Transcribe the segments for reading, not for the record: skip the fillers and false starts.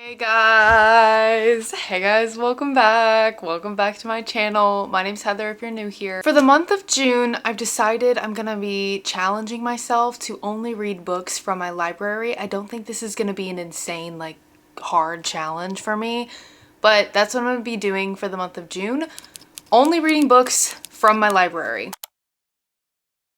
Hey guys, welcome back to my channel. My name's Heather if you're new here. For the month of June, I've decided I'm gonna be challenging myself to only read books from my library. I don't think this is gonna be an insane, like, hard challenge for me, but that's what I'm gonna be doing for the month of June. Only reading books from my library.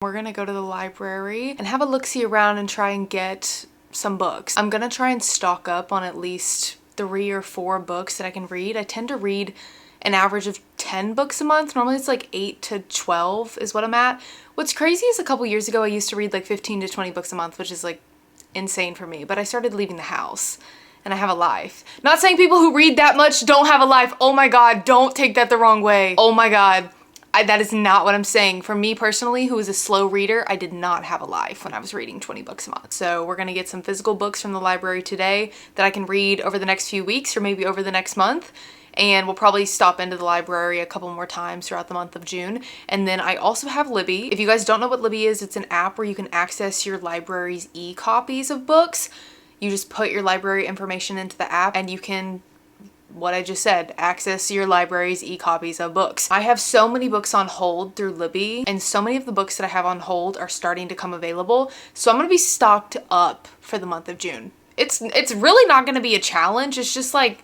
We're gonna go to the library and have a look-see around and try and get some books. I'm gonna try and stock up on at least 3 or 4 books that I can read. I tend to read an average of 10 books a month. Normally it's like 8 to 12 is what I'm at. What's crazy is a couple years ago I used to read like 15 to 20 books a month, which is like insane for me, but I started leaving the house and I have a life. Not saying people who read that much don't have a life. Oh my God, don't take that the wrong way. Oh my God. That is not what I'm saying. For me personally, who is a slow reader, I did not have a life when I was reading 20 books a month. So we're gonna get some physical books from the library today that I can read over the next few weeks or maybe over the next month. And we'll probably stop into the library a couple more times throughout the month of June. And then I also have Libby. If you guys don't know what Libby is, it's an app where you can access your library's e-copies of books. You just put your library information into the app and you can, what I just said, access your library's e-copies of books. I have so many books on hold through Libby, and so many of the books that I have on hold are starting to come available. So I'm gonna be stocked up for the month of June. It's really not gonna be a challenge. It's just like,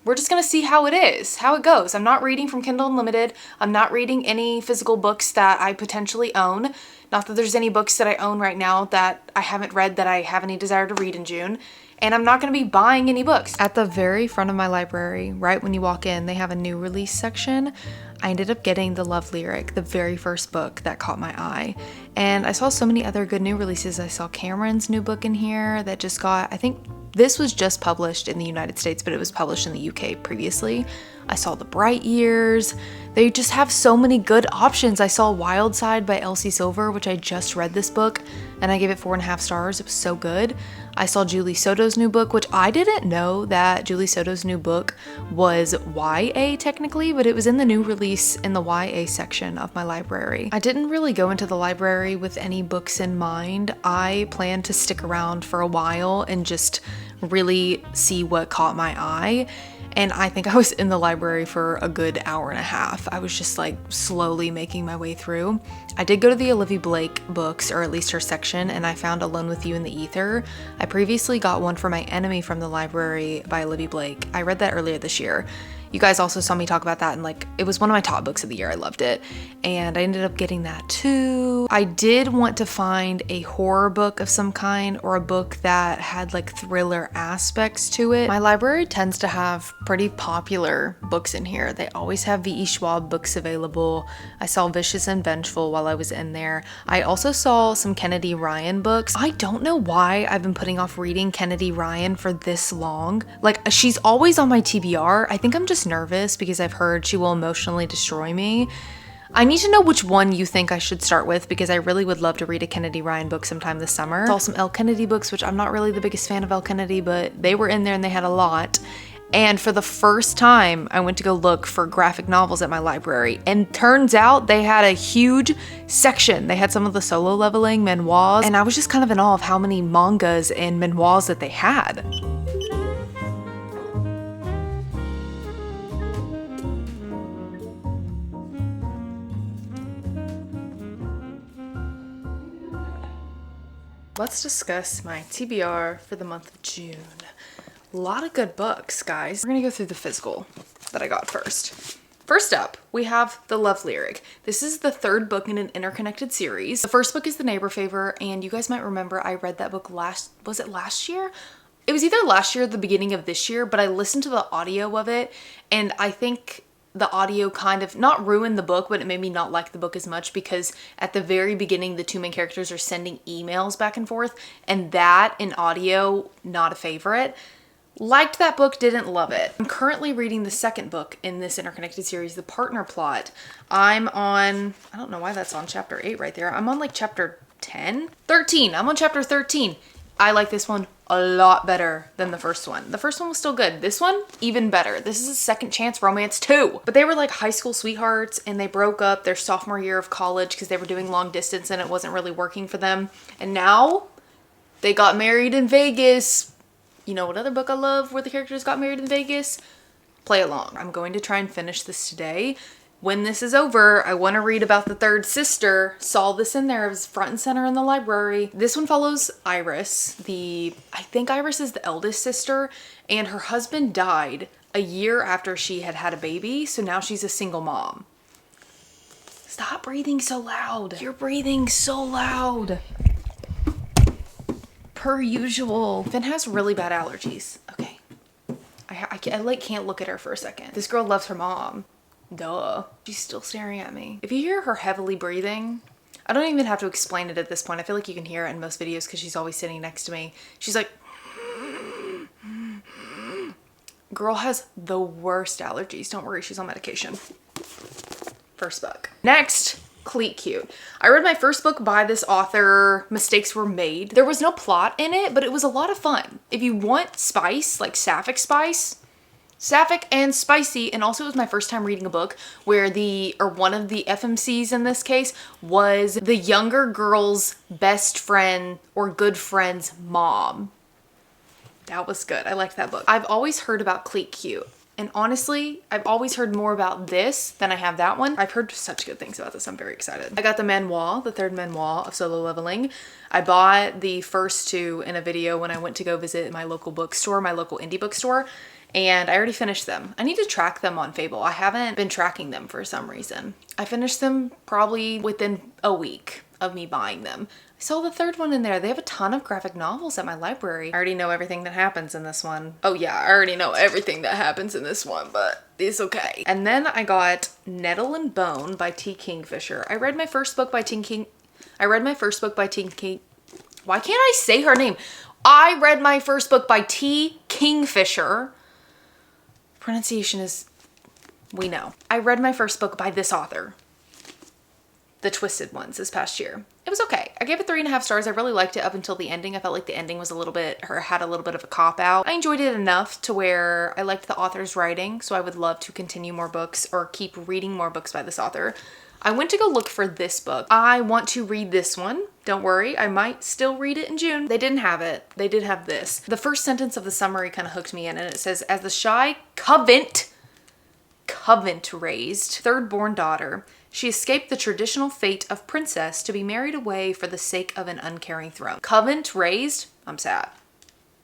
we're just gonna see how it is, how it goes. I'm not reading from Kindle Unlimited. I'm not reading any physical books that I potentially own. Not that there's any books that I own right now that I haven't read that I have any desire to read in June. And I'm not gonna be buying any books. At the very front of my library, right when you walk in, they have a new release section. I ended up getting The Love Lyric, the very first book that caught my eye. And I saw so many other good new releases. I saw Cameron's new book in here that just got, I think this was just published in the United States, but it was published in the UK previously. I saw The Bright Years. They just have so many good options. I saw Wild Side by Elsie Silver, which I just read this book, and I gave it 4.5 stars. It was so good. I saw Julie Soto's new book, which I didn't know that Julie Soto's new book was YA technically, but it was in the new release in the YA section of my library. I didn't really go into the library with any books in mind. I planned to stick around for a while and just really see what caught my eye. And I think I was in the library for a good hour and a half. I was just like slowly making my way through. I did go to the Olivia Blake books, or at least her section, and I found Alone with You in the Ether. I previously got one for My Enemy from the library by Olivia Blake. I read that earlier this year. You guys also saw me talk about that, and like, it was one of my top books of the year. I loved it. And I ended up getting that too. I did want to find a horror book of some kind, or a book that had like thriller aspects to it. My library tends to have pretty popular books in here. They always have V.E. Schwab books available. I saw Vicious and Vengeful while I was in there. I also saw some Kennedy Ryan books. I don't know why I've been putting off reading Kennedy Ryan for this long. Like, she's always on my TBR. I think I'm just nervous because I've heard she will emotionally destroy me. I need to know which one you think I should start with, because I really would love to read a Kennedy Ryan book sometime this summer. I saw some Elle Kennedy books, which I'm not really the biggest fan of Elle Kennedy, but they were in there and they had a lot. And for the first time, I went to go look for graphic novels at my library, and turns out they had a huge section. They had some of the solo leveling memoirs, and I was just kind of in awe of how many mangas and memoirs that they had. Let's discuss my TBR for the month of June. A lot of good books, guys. We're gonna go through the physical that I got first. First up, we have The Love Lyric. This is the 3rd book in an interconnected series. The first book is The Neighbor Favor, and you guys might remember I read that book was it last year? It was either last year or the beginning of this year, but I listened to the audio of it, and I think the audio kind of not ruined the book, but it made me not like the book as much, because at the very beginning, the 2 main characters are sending emails back and forth, and that in audio, not a favorite. Liked that book, didn't love it. I'm currently reading the 2nd book in this interconnected series, The Partner Plot. I'm on, I don't know why that's on chapter 8 right there. I'm on like chapter 10? 13, I'm on chapter 13. I like this one a lot better than the first one. The first one was still good. This one, even better. This is a second chance romance too. But they were like high school sweethearts, and they broke up their sophomore year of college because they were doing long distance and it wasn't really working for them. And now they got married in Vegas You know what other book I love where the characters got married in Vegas? Play Along. I'm going to try and finish this today. When this is over, I want to read about the third sister. Saw this in there. It was front and center in the library. This one follows Iris. I think Iris is the eldest sister, and her husband died a year after she had had a baby, so now she's a single mom. Stop breathing so loud. You're breathing so loud. Per usual. Finn has really bad allergies. Okay. I like can't look at her for a second. This girl loves her mom. Duh. She's still staring at me. If you hear her heavily breathing, I don't even have to explain it at this point. I feel like you can hear it in most videos because she's always sitting next to me. She's like, girl has the worst allergies. Don't worry, she's on medication. First book. Next, Cleat Cute. I read my first book by this author, Mistakes Were Made. There was no plot in it, but it was a lot of fun. If you want spice, like sapphic spice, sapphic and spicy, and also it was my first time reading a book where one of the FMCs in this case was the younger girl's best friend or good friend's mom. That was good. I liked that book. I've always heard about Cleat Cute. And honestly, I've always heard more about this than I have that one. I've heard such good things about this. I'm very excited. I got the manual, the third manual of Solo Leveling. I bought the first two in a video when I went to go visit my local bookstore, my local indie bookstore, and I already finished them. I need to track them on Fable. I haven't been tracking them for some reason. I finished them probably within a week of me buying them. I saw the third one in there. They have a ton of graphic novels at my library. I already know everything that happens in this one. Oh yeah, I already know everything that happens in this one, but it's okay. And then I got Nettle and Bone by T. Kingfisher. I read my first book by T. King. Why can't I say her name? I read my first book by T. Kingfisher. Pronunciation is, we know. I read my first book by this author, The Twisted Ones, this past year. It was okay. I gave it 3.5 stars. I really liked it up until the ending. I felt like the ending was had a little bit of a cop out. I enjoyed it enough to where I liked the author's writing, so I would love to continue more books or keep reading more books by this author. I went to go look for this book. I want to read this one. Don't worry, I might still read it in June. They didn't have it. They did have this. The first sentence of the summary kind of hooked me in, and it says, as the shy Covent raised third-born daughter, she escaped the traditional fate of princess to be married away for the sake of an uncaring throne. Covent raised? I'm sad.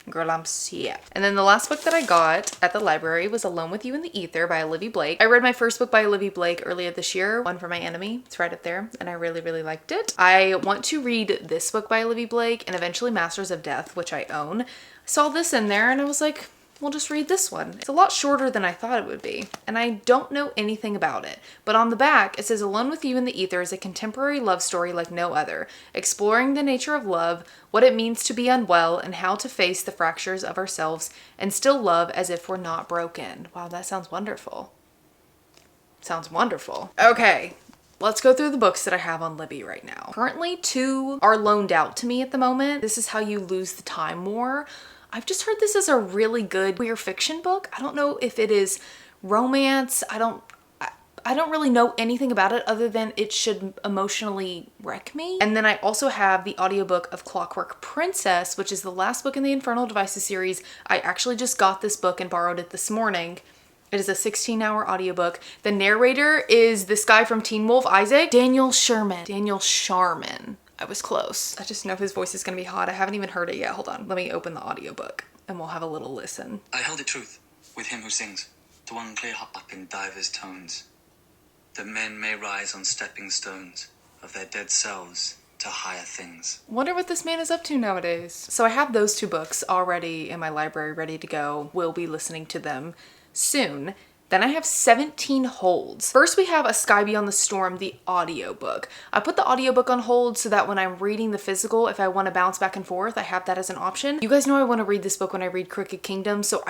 Girl, I'm sad. And then the last book that I got at the library was Alone with You in the Ether by Olivia Blake. I read my first book by Olivia Blake earlier this year, One for My Enemy. It's right up there, and I really, really liked it. I want to read this book by Olivia Blake and eventually Masters of Death, which I own. I saw this in there and I was like, we'll just read this one. It's a lot shorter than I thought it would be, and I don't know anything about it. But on the back, it says, Alone with You in the Ether is a contemporary love story like no other, exploring the nature of love, what it means to be unwell, and how to face the fractures of ourselves and still love as if we're not broken. Wow, that sounds wonderful. Sounds wonderful. Okay. Let's go through the books that I have on Libby right now. Currently, 2 are loaned out to me at the moment. This is how you lose the time more. I've just heard this is a really good queer fiction book. I don't know if it is romance. I don't really know anything about it other than it should emotionally wreck me. And then I also have the audiobook of Clockwork Princess, which is the last book in the Infernal Devices series. I actually just got this book and borrowed it this morning. It is a 16-hour audiobook. The narrator is this guy from Teen Wolf, Isaac. Daniel Sharman. I was close. I just know his voice is gonna be hot. I haven't even heard it yet. Hold on. Let me open the audiobook and we'll have a little listen. I held the truth with him who sings, to one clear up in divers tones, that men may rise on stepping stones of their dead selves to higher things. Wonder what this man is up to nowadays. So I have those 2 books already in my library ready to go. We'll be listening to them soon. Then I have 17 holds. First, we have A Sky Beyond the Storm, the audiobook. I put the audiobook on hold so that when I'm reading the physical, if I want to bounce back and forth, I have that as an option. You guys know I want to read this book when I read Crooked Kingdom, so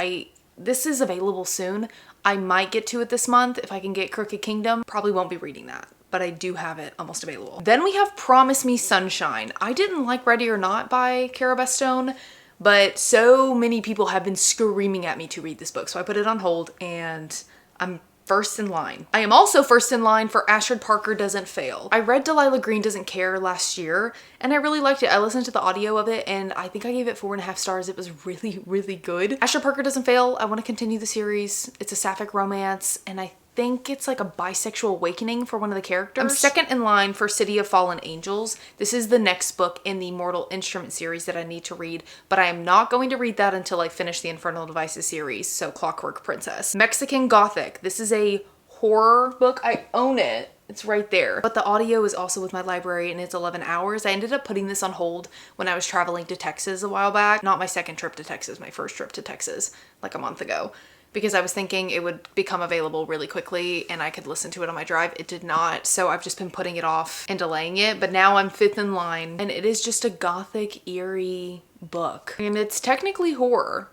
this is available soon. I might get to it this month if I can get Crooked Kingdom. Probably won't be reading that, but I do have it almost available. Then we have Promise Me Sunshine. I didn't like Ready or Not by Cara Bastone, but so many people have been screaming at me to read this book, so I put it on hold and I'm first in line. I am also first in line for Ashford Parker Doesn't Fail. I read Delilah Green Doesn't Care last year and I really liked it. I listened to the audio of it and I think I gave it 4.5 stars. It was really, really good. Ashford Parker Doesn't Fail. I want to continue the series. It's a sapphic romance and I think it's like a bisexual awakening for one of the characters. I'm second in line for City of Fallen Angels. This is the next book in the Mortal Instrument series that I need to read, but I am not going to read that until I finish the Infernal Devices series, so Clockwork Princess. Mexican Gothic. This is a horror book. I own it. It's right there. But the audio is also with my library and it's 11 hours. I ended up putting this on hold when I was traveling to Texas a while back. Not my second trip to Texas, my first trip to Texas like a month ago. Because I was thinking it would become available really quickly and I could listen to it on my drive. It did not, so I've just been putting it off and delaying it, but now I'm fifth in line and it is just a gothic, eerie book. And it's technically horror.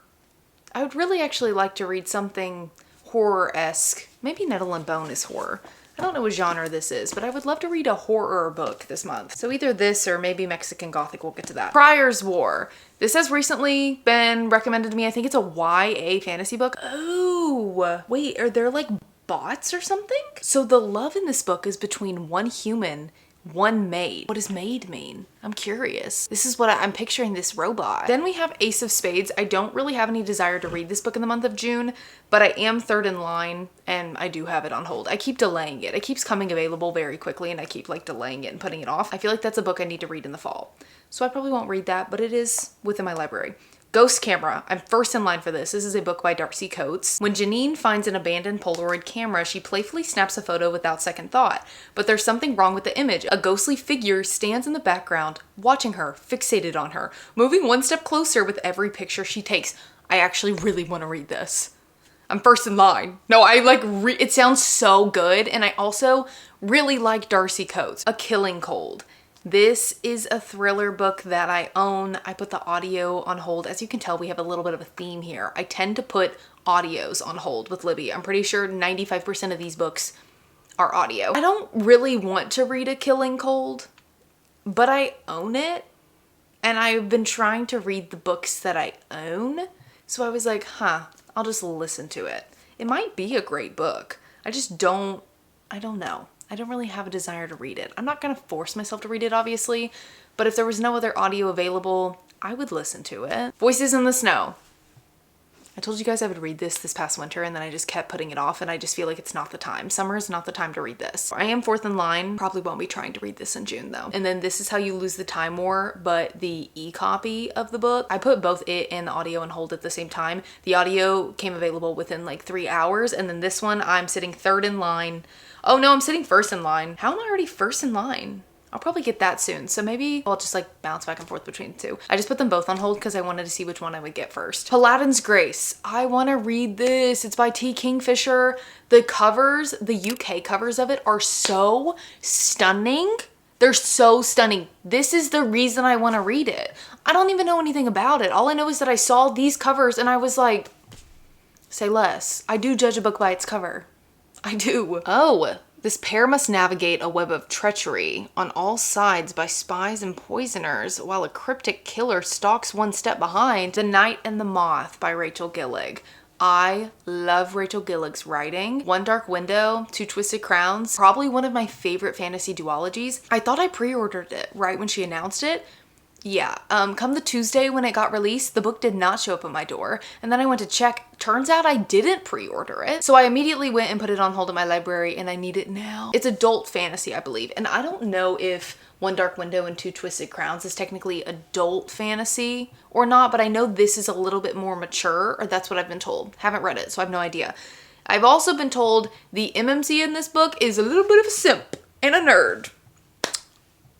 I would really actually like to read something horror-esque. Maybe Nettle and Bone is horror. I don't know what genre this is, but I would love to read a horror book this month. So either this or maybe Mexican Gothic, we'll get to that. Prior's War. This has recently been recommended to me. I think it's a YA fantasy book. Oh, wait, are there like bots or something? So the love in this book is between one human, one maid. What does maid mean? I'm curious. This is what I'm picturing, this robot. Then we have Ace of Spades. I don't really have any desire to read this book in the month of June, but I am third in line and I do have it on hold. I keep delaying it. It keeps coming available very quickly and I keep like delaying it and putting it off. I feel like that's a book I need to read in the fall. So I probably won't read that, but it is within my library. Ghost Camera. I'm first in line for this. This is a book by Darcy Coates. When Janine finds an abandoned Polaroid camera, she playfully snaps a photo without second thought. But there's something wrong with the image. A ghostly figure stands in the background, watching her, fixated on her, moving one step closer with every picture she takes. I actually really want to read this. I'm first in line. No, I like, it sounds so good. And I also really like Darcy Coates. A Killing Cold. This is a thriller book that I own. I put the audio on hold. As you can tell, we have a little bit of a theme here. I tend to put audios on hold with Libby. I'm pretty sure 95% of these books are audio. I don't really want to read A Killing Cold, but I own it. And I've been trying to read the books that I own. So I was like, I'll just listen to it. It might be a great book. I don't know. I don't really have a desire to read it. I'm not going to force myself to read it, obviously, but if there was no other audio available, I would listen to it. Voices in the Snow. I told you guys I would read this past winter and then I just kept putting it off and I just feel like it's not the time. Summer is not the time to read this. I am fourth in line. Probably won't be trying to read this in June though. And then This Is How You Lose the Time War, but the e-copy of the book, I put both it and the audio on hold at the same time. The audio came available within like 3 hours and then this one I'm sitting third in line. Oh no, I'm sitting first in line. How am I already first in line? I'll probably get that soon. So maybe I'll just like bounce back and forth between the two. I just put them both on hold because I wanted to see which one I would get first. Paladin's Grace. I want to read this. It's by T. Kingfisher. The covers, the UK covers of it are so stunning. They're so stunning. This is the reason I want to read it. I don't even know anything about it. All I know is that I saw these covers and I was like, say less. I do judge a book by its cover. I do. Oh, this pair must navigate a web of treachery on all sides by spies and poisoners while a cryptic killer stalks one step behind. The Night and the Moth by Rachel Gillig. I love Rachel Gillig's writing. One Dark Window, Two Twisted Crowns, probably one of my favorite fantasy duologies. I thought I pre-ordered it right when she announced it. Yeah, come the Tuesday when it got released, the book did not show up at my door. And then I went to check. Turns out I didn't pre-order it. So I immediately went and put it on hold at my library and I need it now. It's adult fantasy, I believe. And I don't know if One Dark Window and Two Twisted Crowns is technically adult fantasy or not, but I know this is a little bit more mature, or that's what I've been told. Haven't read it, so I have no idea. I've also been told the MMC in this book is a little bit of a simp and a nerd.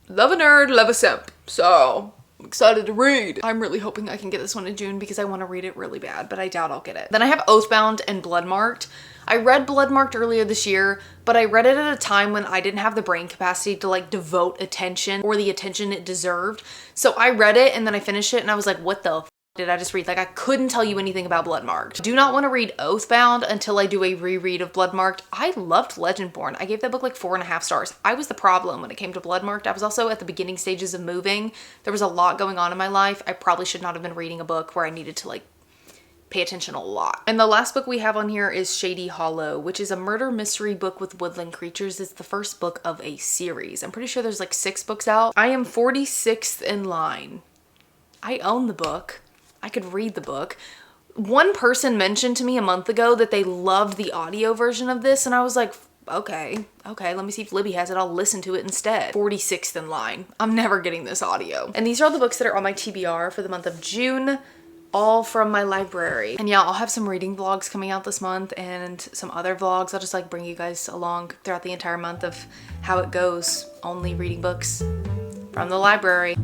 Love a nerd, love a simp. So I'm excited to read. I'm really hoping I can get this one in June because I want to read it really bad, but I doubt I'll get it. Then I have Oathbound and Bloodmarked. I read Bloodmarked earlier this year, but I read it at a time when I didn't have the brain capacity to like devote attention or the attention it deserved. So I read it and then I finished it and I was like, what the did I just read? Like I couldn't tell you anything about Bloodmarked. Do not want to read Oathbound until I do a reread of Bloodmarked. I loved Legendborn. I gave that book like 4.5 stars. I was the problem when it came to Bloodmarked. I was also at the beginning stages of moving. There was a lot going on in my life. I probably should not have been reading a book where I needed to like pay attention a lot. And the last book we have on here is Shady Hollow, which is a murder mystery book with woodland creatures. It's the first book of a series. I'm pretty sure there's like 6 books out. I am 46th in line. I own the book. I could read the book. One person mentioned to me a month ago that they loved the audio version of this, and I was like, okay, let me see if Libby has it. I'll listen to it instead. 46th in line. I'm never getting this audio. And these are all the books that are on my TBR for the month of June, all from my library. And yeah, I'll have some reading vlogs coming out this month and some other vlogs. I'll just like bring you guys along throughout the entire month of how it goes, only reading books from the library.